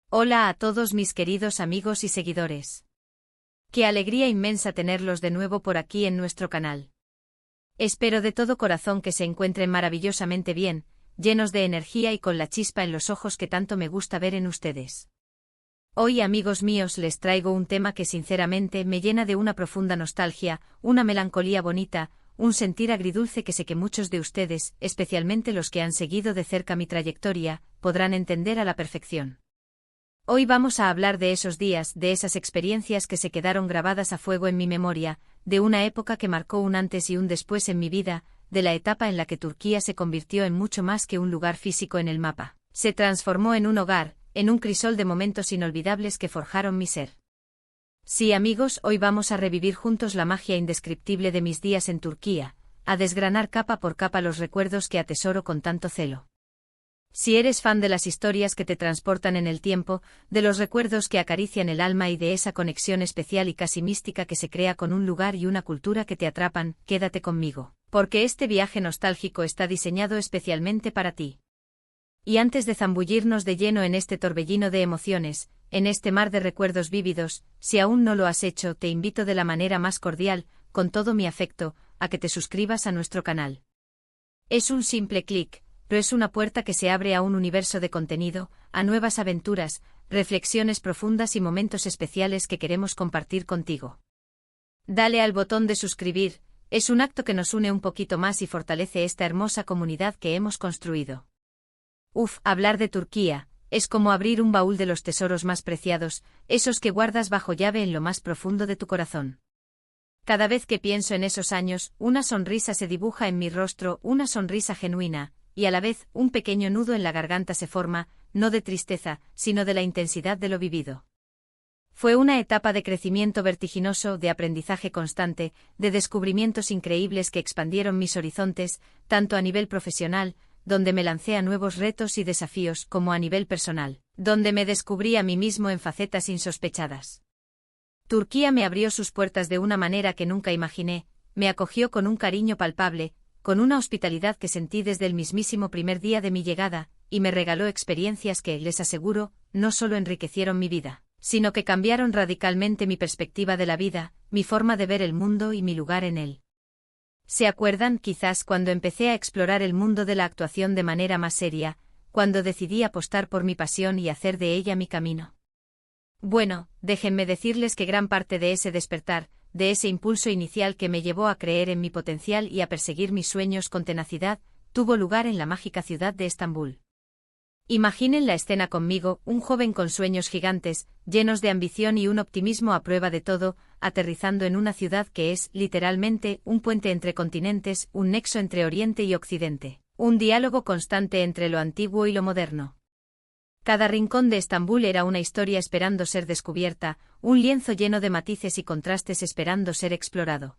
Hola a todos mis queridos amigos y seguidores. Qué alegría inmensa tenerlos de nuevo por aquí en nuestro canal. Espero de todo corazón que se encuentren maravillosamente bien, llenos de energía y con la chispa en los ojos que tanto me gusta ver en ustedes. Hoy, amigos míos, les traigo un tema que sinceramente me llena de una profunda nostalgia, una melancolía bonita, un sentir agridulce que sé que muchos de ustedes, especialmente los que han seguido de cerca mi trayectoria, podrán entender a la perfección. Hoy vamos a hablar de esos días, de esas experiencias que se quedaron grabadas a fuego en mi memoria, de una época que marcó un antes y un después en mi vida, de la etapa en la que Turquía se convirtió en mucho más que un lugar físico en el mapa. Se transformó en un hogar, en un crisol de momentos inolvidables que forjaron mi ser. Sí, amigos, hoy vamos a revivir juntos la magia indescriptible de mis días en Turquía, a desgranar capa por capa los recuerdos que atesoro con tanto celo. Si eres fan de las historias que te transportan en el tiempo, de los recuerdos que acarician el alma y de esa conexión especial y casi mística que se crea con un lugar y una cultura que te atrapan, quédate conmigo, porque este viaje nostálgico está diseñado especialmente para ti. Y antes de zambullirnos de lleno en este torbellino de emociones, en este mar de recuerdos vívidos, si aún no lo has hecho, te invito de la manera más cordial, con todo mi afecto, a que te suscribas a nuestro canal. Es un simple clic, pero es una puerta que se abre a un universo de contenido, a nuevas aventuras, reflexiones profundas y momentos especiales que queremos compartir contigo. Dale al botón de suscribir, es un acto que nos une un poquito más y fortalece esta hermosa comunidad que hemos construido. Hablar de Turquía, es como abrir un baúl de los tesoros más preciados, esos que guardas bajo llave en lo más profundo de tu corazón. Cada vez que pienso en esos años, una sonrisa se dibuja en mi rostro, una sonrisa genuina, y a la vez, un pequeño nudo en la garganta se forma, no de tristeza, sino de la intensidad de lo vivido. Fue una etapa de crecimiento vertiginoso, de aprendizaje constante, de descubrimientos increíbles que expandieron mis horizontes, tanto a nivel profesional, donde me lancé a nuevos retos y desafíos, como a nivel personal, donde me descubrí a mí mismo en facetas insospechadas. Turquía me abrió sus puertas de una manera que nunca imaginé, me acogió con un cariño palpable, con una hospitalidad que sentí desde el mismísimo primer día de mi llegada, y me regaló experiencias que, les aseguro, no solo enriquecieron mi vida, sino que cambiaron radicalmente mi perspectiva de la vida, mi forma de ver el mundo y mi lugar en él. ¿Se acuerdan, quizás, cuando empecé a explorar el mundo de la actuación de manera más seria, cuando decidí apostar por mi pasión y hacer de ella mi camino? Bueno, déjenme decirles que gran parte de ese despertar, de ese impulso inicial que me llevó a creer en mi potencial y a perseguir mis sueños con tenacidad, tuvo lugar en la mágica ciudad de Estambul. Imaginen la escena conmigo, un joven con sueños gigantes, llenos de ambición y un optimismo a prueba de todo, aterrizando en una ciudad que es, literalmente, un puente entre continentes, un nexo entre Oriente y Occidente, un diálogo constante entre lo antiguo y lo moderno. Cada rincón de Estambul era una historia esperando ser descubierta, un lienzo lleno de matices y contrastes esperando ser explorado.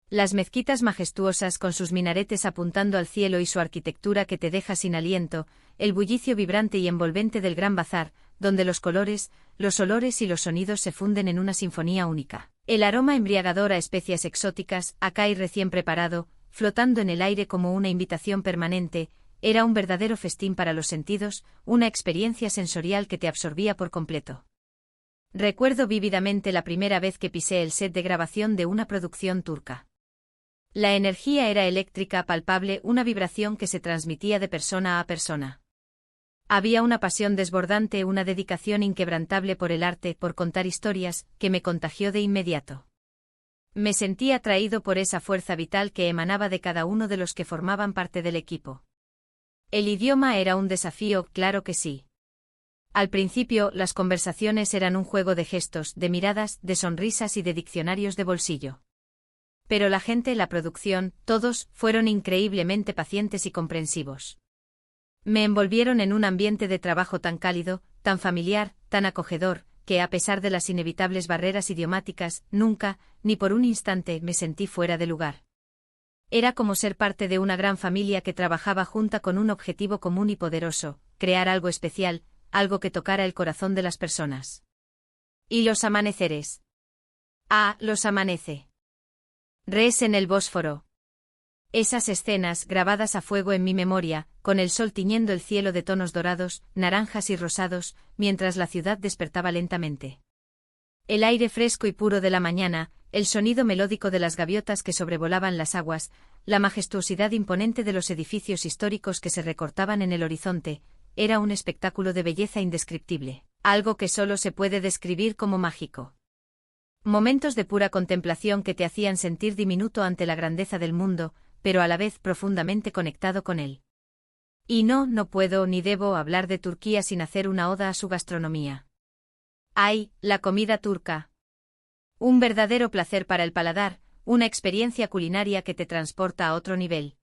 Las mezquitas majestuosas con sus minaretes apuntando al cielo y su arquitectura que te deja sin aliento, el bullicio vibrante y envolvente del Gran Bazar, donde los colores, los olores y los sonidos se funden en una sinfonía única. El aroma embriagador a especias exóticas, acai recién preparado, flotando en el aire como una invitación permanente, era un verdadero festín para los sentidos, una experiencia sensorial que te absorbía por completo. Recuerdo vívidamente la primera vez que pisé el set de grabación de una producción turca. La energía era eléctrica, palpable, una vibración que se transmitía de persona a persona. Había una pasión desbordante, una dedicación inquebrantable por el arte, por contar historias, que me contagió de inmediato. Me sentí atraído por esa fuerza vital que emanaba de cada uno de los que formaban parte del equipo. El idioma era un desafío, claro que sí. Al principio, las conversaciones eran un juego de gestos, de miradas, de sonrisas y de diccionarios de bolsillo. Pero la gente, la producción, todos, fueron increíblemente pacientes y comprensivos. Me envolvieron en un ambiente de trabajo tan cálido, tan familiar, tan acogedor, que a pesar de las inevitables barreras idiomáticas, nunca, ni por un instante, me sentí fuera de lugar. Era como ser parte de una gran familia que trabajaba junta con un objetivo común y poderoso, crear algo especial, algo que tocara el corazón de las personas. ¿Y los amaneceres? Los amanece. Res en el Bósforo. Esas escenas, grabadas a fuego en mi memoria, con el sol tiñendo el cielo de tonos dorados, naranjas y rosados, mientras la ciudad despertaba lentamente. El aire fresco y puro de la mañana, el sonido melódico de las gaviotas que sobrevolaban las aguas, la majestuosidad imponente de los edificios históricos que se recortaban en el horizonte, era un espectáculo de belleza indescriptible, algo que solo se puede describir como mágico. Momentos de pura contemplación que te hacían sentir diminuto ante la grandeza del mundo, pero a la vez profundamente conectado con él. Y no puedo ni debo hablar de Turquía sin hacer una oda a su gastronomía. ¡Ay, la comida turca! Un verdadero placer para el paladar, una experiencia culinaria que te transporta a otro nivel.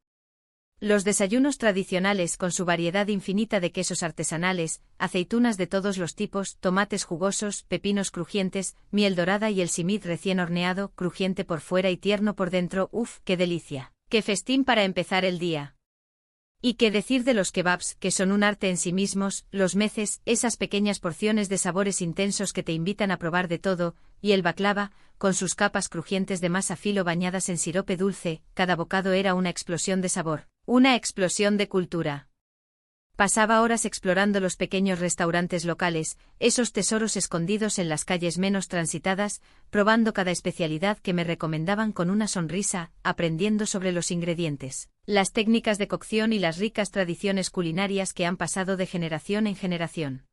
Los desayunos tradicionales con su variedad infinita de quesos artesanales, aceitunas de todos los tipos, tomates jugosos, pepinos crujientes, miel dorada y el simit recién horneado, crujiente por fuera y tierno por dentro, ¡uf, qué delicia! ¡Qué festín para empezar el día! Y qué decir de los kebabs, que son un arte en sí mismos, los meces, esas pequeñas porciones de sabores intensos que te invitan a probar de todo, y el baklava, con sus capas crujientes de masa filo bañadas en sirope dulce, cada bocado era una explosión de sabor, una explosión de cultura. Pasaba horas explorando los pequeños restaurantes locales, esos tesoros escondidos en las calles menos transitadas, probando cada especialidad que me recomendaban con una sonrisa, aprendiendo sobre los ingredientes, las técnicas de cocción y las ricas tradiciones culinarias que han pasado de generación en generación.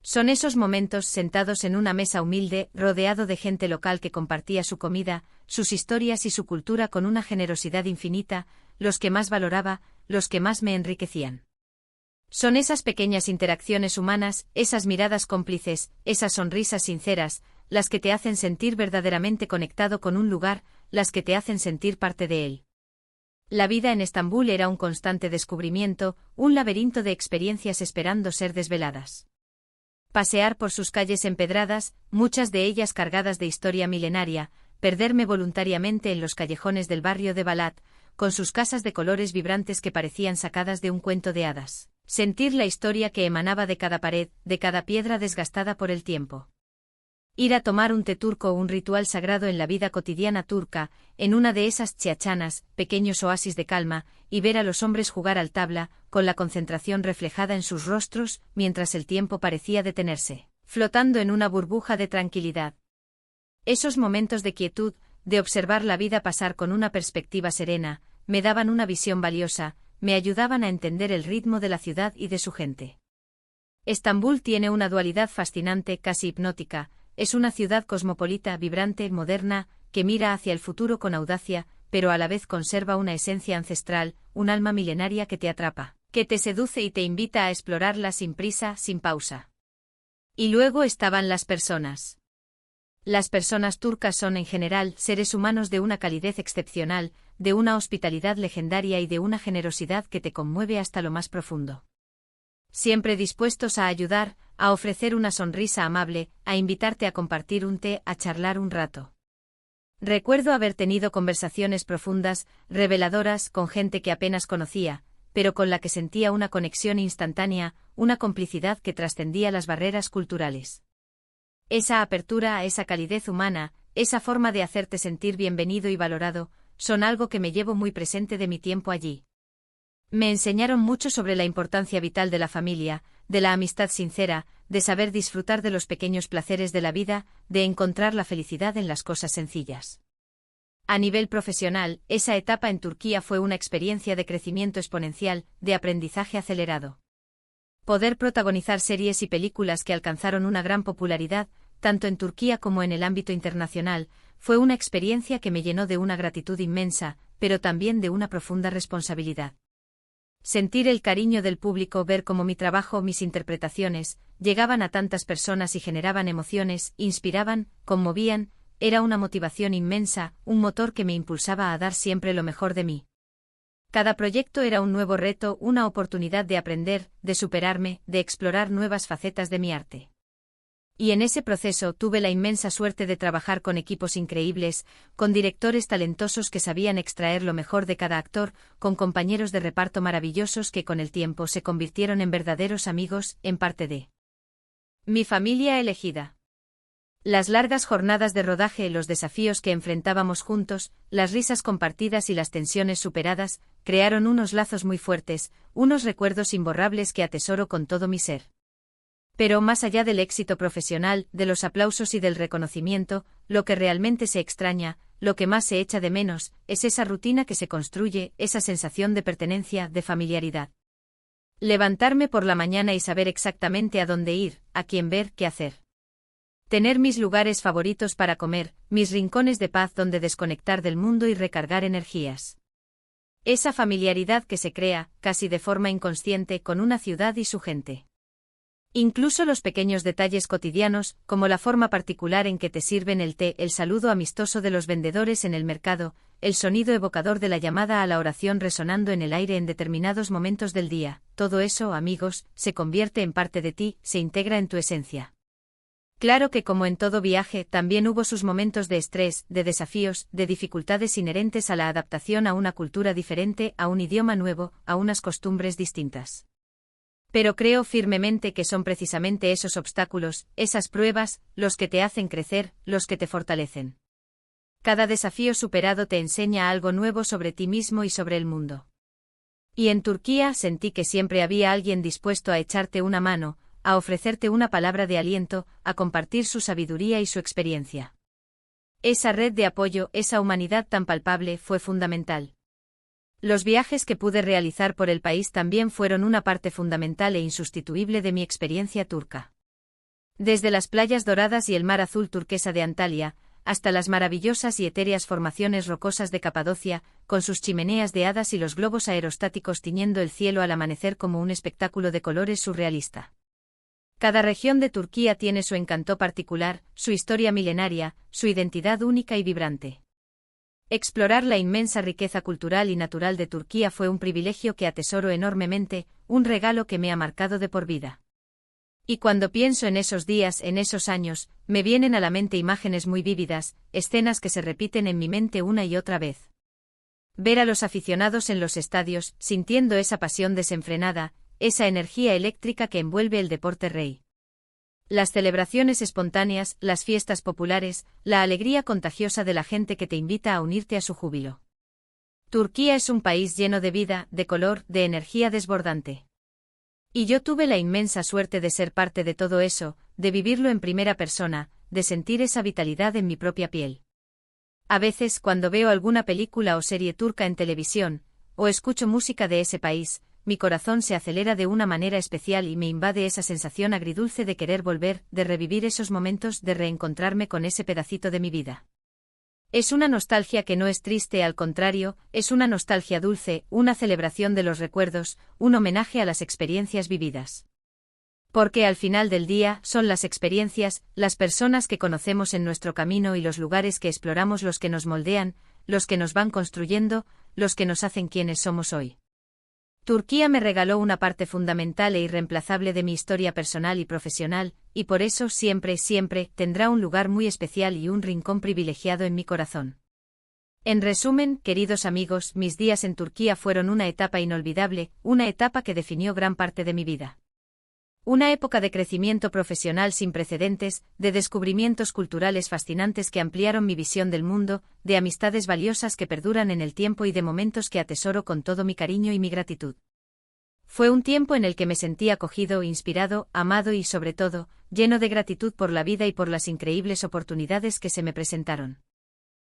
Son esos momentos sentados en una mesa humilde, rodeado de gente local que compartía su comida, sus historias y su cultura con una generosidad infinita, los que más valoraba, los que más me enriquecían. Son esas pequeñas interacciones humanas, esas miradas cómplices, esas sonrisas sinceras, las que te hacen sentir verdaderamente conectado con un lugar, las que te hacen sentir parte de él. La vida en Estambul era un constante descubrimiento, un laberinto de experiencias esperando ser desveladas. Pasear por sus calles empedradas, muchas de ellas cargadas de historia milenaria, perderme voluntariamente en los callejones del barrio de Balat, con sus casas de colores vibrantes que parecían sacadas de un cuento de hadas. Sentir la historia que emanaba de cada pared, de cada piedra desgastada por el tiempo. Ir a tomar un té turco, un ritual sagrado en la vida cotidiana turca, en una de esas chiachanas, pequeños oasis de calma, y ver a los hombres jugar al tabla, con la concentración reflejada en sus rostros, mientras el tiempo parecía detenerse, flotando en una burbuja de tranquilidad. Esos momentos de quietud, de observar la vida pasar con una perspectiva serena, me daban una visión valiosa, me ayudaban a entender el ritmo de la ciudad y de su gente. Estambul tiene una dualidad fascinante, casi hipnótica, es una ciudad cosmopolita, vibrante, moderna, que mira hacia el futuro con audacia, pero a la vez conserva una esencia ancestral, un alma milenaria que te atrapa, que te seduce y te invita a explorarla sin prisa, sin pausa. Y luego estaban las personas. Las personas turcas son en general seres humanos de una calidez excepcional, de una hospitalidad legendaria y de una generosidad que te conmueve hasta lo más profundo. Siempre dispuestos a ayudar, a ofrecer una sonrisa amable, a invitarte a compartir un té, a charlar un rato. Recuerdo haber tenido conversaciones profundas, reveladoras, con gente que apenas conocía, pero con la que sentía una conexión instantánea, una complicidad que trascendía las barreras culturales. Esa apertura, esa calidez humana, esa forma de hacerte sentir bienvenido y valorado, son algo que me llevo muy presente de mi tiempo allí. Me enseñaron mucho sobre la importancia vital de la familia, de la amistad sincera, de saber disfrutar de los pequeños placeres de la vida, de encontrar la felicidad en las cosas sencillas. A nivel profesional, esa etapa en Turquía fue una experiencia de crecimiento exponencial, de aprendizaje acelerado. Poder protagonizar series y películas que alcanzaron una gran popularidad, tanto en Turquía como en el ámbito internacional, fue una experiencia que me llenó de una gratitud inmensa, pero también de una profunda responsabilidad. Sentir el cariño del público, ver cómo mi trabajo, mis interpretaciones, llegaban a tantas personas y generaban emociones, inspiraban, conmovían, era una motivación inmensa, un motor que me impulsaba a dar siempre lo mejor de mí. Cada proyecto era un nuevo reto, una oportunidad de aprender, de superarme, de explorar nuevas facetas de mi arte. Y en ese proceso tuve la inmensa suerte de trabajar con equipos increíbles, con directores talentosos que sabían extraer lo mejor de cada actor, con compañeros de reparto maravillosos que con el tiempo se convirtieron en verdaderos amigos, en parte de mi familia elegida. Las largas jornadas de rodaje, los desafíos que enfrentábamos juntos, las risas compartidas y las tensiones superadas, crearon unos lazos muy fuertes, unos recuerdos imborrables que atesoro con todo mi ser. Pero más allá del éxito profesional, de los aplausos y del reconocimiento, lo que realmente se extraña, lo que más se echa de menos, es esa rutina que se construye, esa sensación de pertenencia, de familiaridad. Levantarme por la mañana y saber exactamente a dónde ir, a quién ver, qué hacer. Tener mis lugares favoritos para comer, mis rincones de paz donde desconectar del mundo y recargar energías. Esa familiaridad que se crea, casi de forma inconsciente, con una ciudad y su gente. Incluso los pequeños detalles cotidianos, como la forma particular en que te sirven el té, el saludo amistoso de los vendedores en el mercado, el sonido evocador de la llamada a la oración resonando en el aire en determinados momentos del día, todo eso, amigos, se convierte en parte de ti, se integra en tu esencia. Claro que como en todo viaje, también hubo sus momentos de estrés, de desafíos, de dificultades inherentes a la adaptación a una cultura diferente, a un idioma nuevo, a unas costumbres distintas. Pero creo firmemente que son precisamente esos obstáculos, esas pruebas, los que te hacen crecer, los que te fortalecen. Cada desafío superado te enseña algo nuevo sobre ti mismo y sobre el mundo. Y en Turquía sentí que siempre había alguien dispuesto a echarte una mano, a ofrecerte una palabra de aliento, a compartir su sabiduría y su experiencia. Esa red de apoyo, esa humanidad tan palpable, fue fundamental. Los viajes que pude realizar por el país también fueron una parte fundamental e insustituible de mi experiencia turca. Desde las playas doradas y el mar azul turquesa de Antalya, hasta las maravillosas y etéreas formaciones rocosas de Capadocia, con sus chimeneas de hadas y los globos aerostáticos tiñendo el cielo al amanecer como un espectáculo de colores surrealista. Cada región de Turquía tiene su encanto particular, su historia milenaria, su identidad única y vibrante. Explorar la inmensa riqueza cultural y natural de Turquía fue un privilegio que atesoro enormemente, un regalo que me ha marcado de por vida. Y cuando pienso en esos días, en esos años, me vienen a la mente imágenes muy vívidas, escenas que se repiten en mi mente una y otra vez. Ver a los aficionados en los estadios, sintiendo esa pasión desenfrenada, esa energía eléctrica que envuelve el deporte rey. Las celebraciones espontáneas, las fiestas populares, la alegría contagiosa de la gente que te invita a unirte a su júbilo. Turquía es un país lleno de vida, de color, de energía desbordante. Y yo tuve la inmensa suerte de ser parte de todo eso, de vivirlo en primera persona, de sentir esa vitalidad en mi propia piel. A veces, cuando veo alguna película o serie turca en televisión, o escucho música de ese país, mi corazón se acelera de una manera especial y me invade esa sensación agridulce de querer volver, de revivir esos momentos, de reencontrarme con ese pedacito de mi vida. Es una nostalgia que no es triste, al contrario, es una nostalgia dulce, una celebración de los recuerdos, un homenaje a las experiencias vividas. Porque al final del día, son las experiencias, las personas que conocemos en nuestro camino y los lugares que exploramos los que nos moldean, los que nos van construyendo, los que nos hacen quienes somos hoy. Turquía me regaló una parte fundamental e irreemplazable de mi historia personal y profesional, y por eso siempre, siempre, tendrá un lugar muy especial y un rincón privilegiado en mi corazón. En resumen, queridos amigos, mis días en Turquía fueron una etapa inolvidable, una etapa que definió gran parte de mi vida. Una época de crecimiento profesional sin precedentes, de descubrimientos culturales fascinantes que ampliaron mi visión del mundo, de amistades valiosas que perduran en el tiempo y de momentos que atesoro con todo mi cariño y mi gratitud. Fue un tiempo en el que me sentí acogido, inspirado, amado y, sobre todo, lleno de gratitud por la vida y por las increíbles oportunidades que se me presentaron.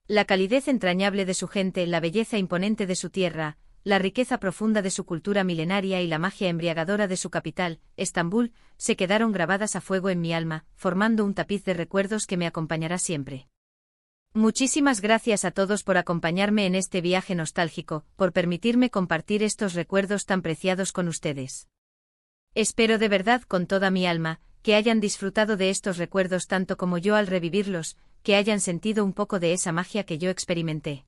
La calidez entrañable de su gente, la belleza imponente de su tierra, la riqueza profunda de su cultura milenaria y la magia embriagadora de su capital, Estambul, se quedaron grabadas a fuego en mi alma, formando un tapiz de recuerdos que me acompañará siempre. Muchísimas gracias a todos por acompañarme en este viaje nostálgico, por permitirme compartir estos recuerdos tan preciados con ustedes. Espero de verdad con toda mi alma, que hayan disfrutado de estos recuerdos tanto como yo al revivirlos, que hayan sentido un poco de esa magia que yo experimenté.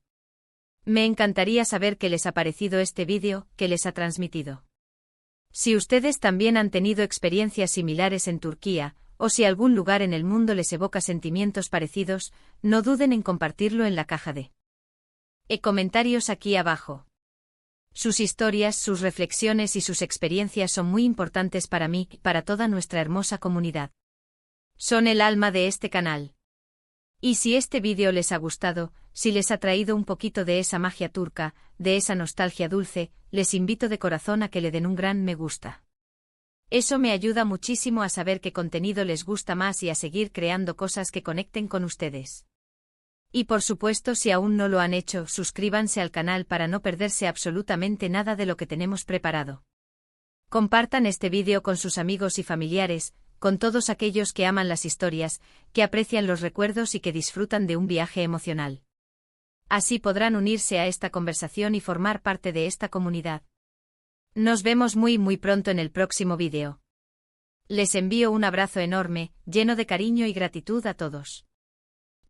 Me encantaría saber qué les ha parecido este vídeo, qué les ha transmitido. Si ustedes también han tenido experiencias similares en Turquía, o si algún lugar en el mundo les evoca sentimientos parecidos, no duden en compartirlo en la caja de comentarios aquí abajo. Sus historias, sus reflexiones y sus experiencias son muy importantes para mí y para toda nuestra hermosa comunidad. Son el alma de este canal. Y si este vídeo les ha gustado, si les ha traído un poquito de esa magia turca, de esa nostalgia dulce, les invito de corazón a que le den un gran me gusta. Eso me ayuda muchísimo a saber qué contenido les gusta más y a seguir creando cosas que conecten con ustedes. Y por supuesto, si aún no lo han hecho, suscríbanse al canal para no perderse absolutamente nada de lo que tenemos preparado. Compartan este vídeo con sus amigos y familiares, con todos aquellos que aman las historias, que aprecian los recuerdos y que disfrutan de un viaje emocional. Así podrán unirse a esta conversación y formar parte de esta comunidad. Nos vemos muy pronto en el próximo vídeo. Les envío un abrazo enorme, lleno de cariño y gratitud a todos.